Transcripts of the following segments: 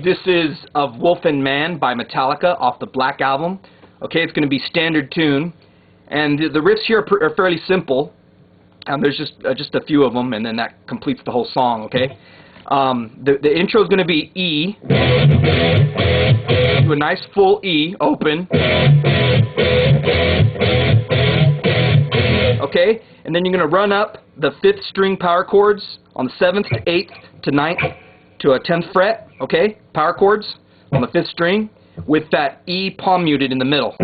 This is Of Wolf and Man by Metallica off the Black Album. Okay, it's going to be standard tune, and the riffs here are fairly simple. There's just a few of them, and then that completes the whole song. Okay, the intro is going to be E, do a nice full E, open. Okay, and then you're going to run up the 5th string power chords on the 7th to 8th to 9th to a 10th fret. Okay, power chords on the 5th string with that E palm muted in the middle.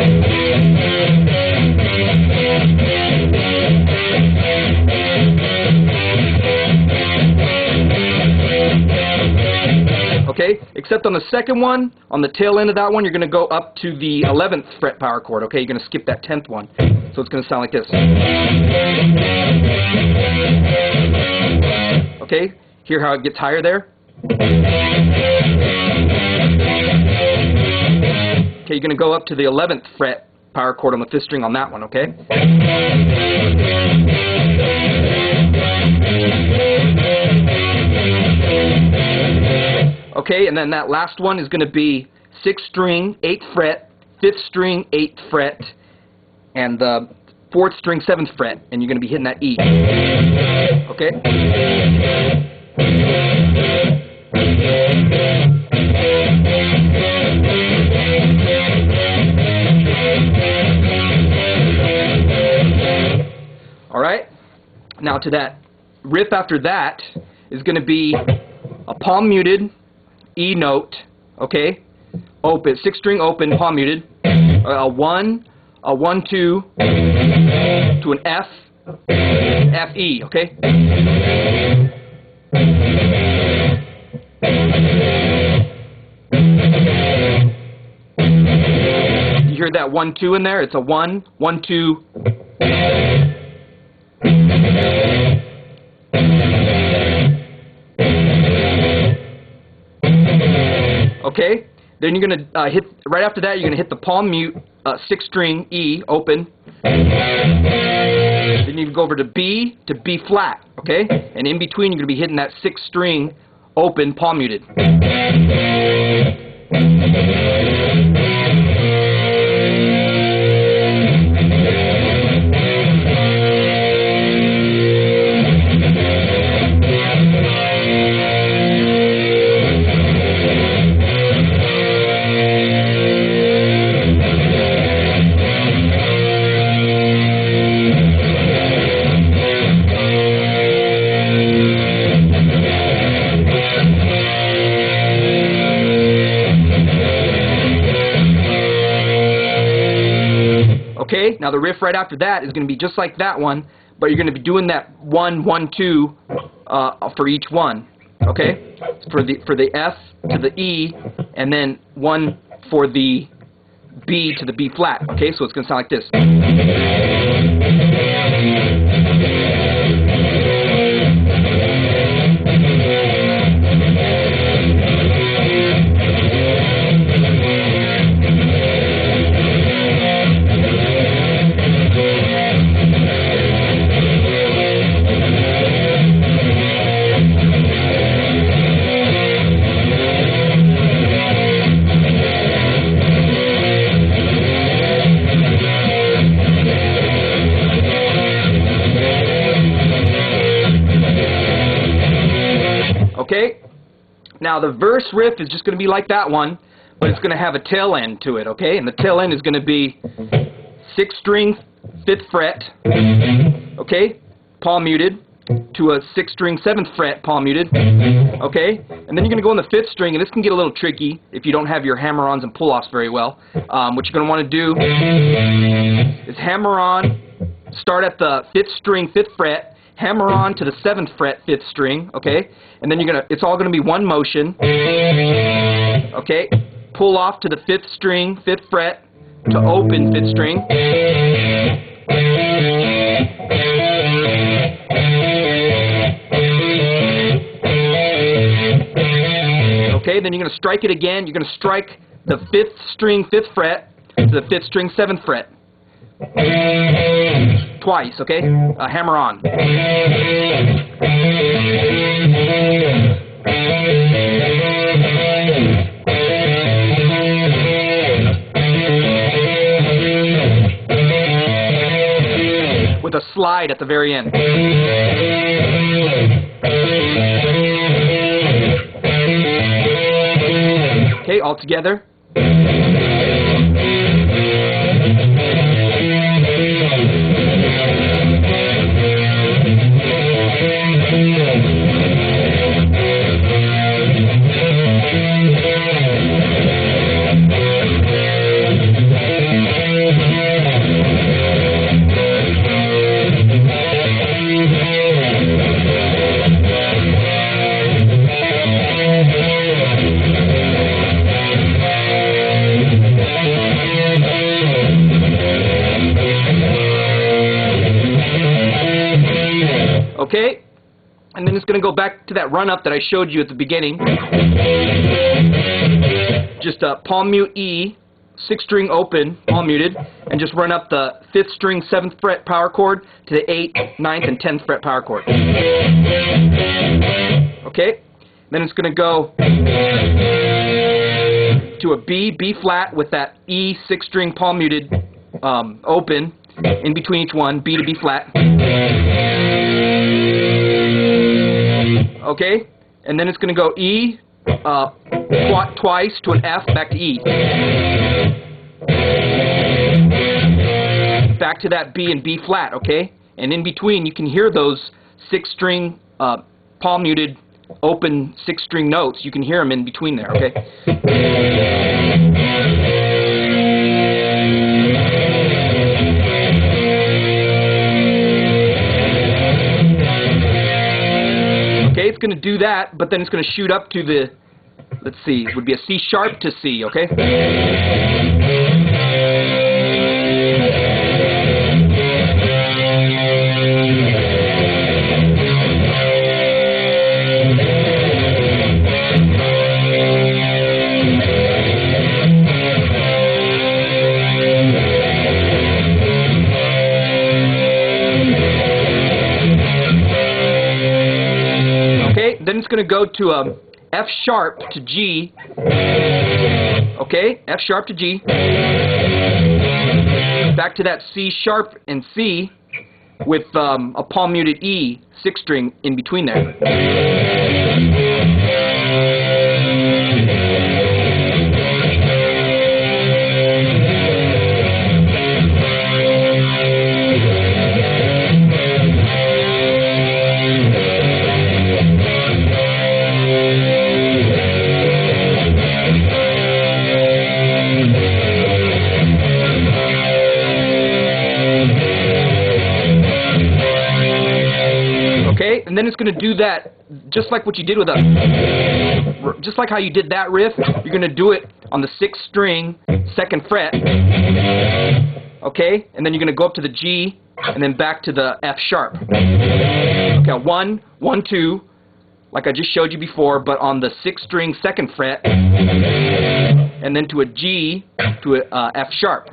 Okay, except on the second one, on the tail end of that one, you're going to go up to the 11th fret power chord. Okay, you're going to skip that 10th one. So it's going to sound like this. Okay, hear how it gets higher there? Okay, you're going to go up to the 11th fret power chord on the 5th string on that one, okay? Okay, and then that last one is going to be 6th string, 8th fret, 5th string, 8th fret, and the 4th string, 7th fret, and you're going to be hitting that E. Okay? Alright, now to that riff after that is going to be a palm muted E note, okay, open, 6th string open, palm muted, a 1, 2, to an F, F, E, okay? You hear that 1, 2 in there? It's a 1, 1, 2. Okay, then you're going to hit, right after that, you're going to hit the palm mute, 6th string E, open. Then you go over to B flat, okay? And in between, you're going to be hitting that 6th string open, palm muted. Okay, now the riff right after that is going to be just like that one, but you're going to be doing that 1, 1, 2 for each one. Okay, for the F to the E, and then 1 for the B to the B flat. Okay, so it's going to sound like this. Okay, now the verse riff is just going to be like that one, but it's going to have a tail end to it, okay? And the tail end is going to be 6th string, 5th fret, okay, palm muted, to a 6th string, 7th fret, palm muted, okay? And then you're going to go on the 5th string, and this can get a little tricky if you don't have your hammer-ons and pull-offs very well. What you're going to want to do is hammer on, start at the 5th string, 5th fret, hammer on to the 7th fret, 5th string, okay? And then it's all going to be one motion, okay? Pull off to the 5th string, 5th fret, to open 5th string. Okay, then you're going to strike it again. You're going to strike the 5th string, 5th fret, to the 5th string, 7th fret. Twice, okay? Hammer on. slide at the very end. Okay, all together. Okay, and then it's going to go back to that run-up that I showed you at the beginning. Just palm mute E, 6th string open, palm muted, and just run up the 5th string 7th fret power chord to the 8th, 9th, and 10th fret power chord. Okay, then it's going to go to a B, B flat with that E 6th string palm muted open in between each one, B to B flat. Okay, and then it's going to go E twice to an F, back to E. Back to that B and B flat, okay? And in between, you can hear those 6th string palm muted open 6th string notes. You can hear them in between there, okay? Okay, it's going to do that, but then it's going to shoot up to the, let's see, it would be a C sharp to C, okay? Then it's going to go to F sharp to G. Okay, F sharp to G. Back to that C sharp and C with a palm muted E 6th string in between there. Okay, and then it's going to do that just like what you did with just like how you did that riff. You're going to do it on the 6th string, 2nd fret. Okay, and then you're going to go up to the G and then back to the F sharp. Okay, 1, 1, 2, like I just showed you before, but on the 6th string, 2nd fret, and then to a G to a F sharp.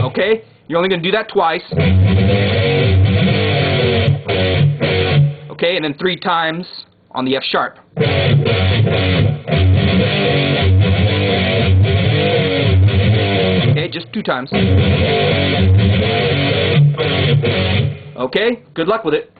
Okay, you're only going to do that twice. Okay, and then 3 times on the F sharp. Okay, just 2 times. Okay, good luck with it.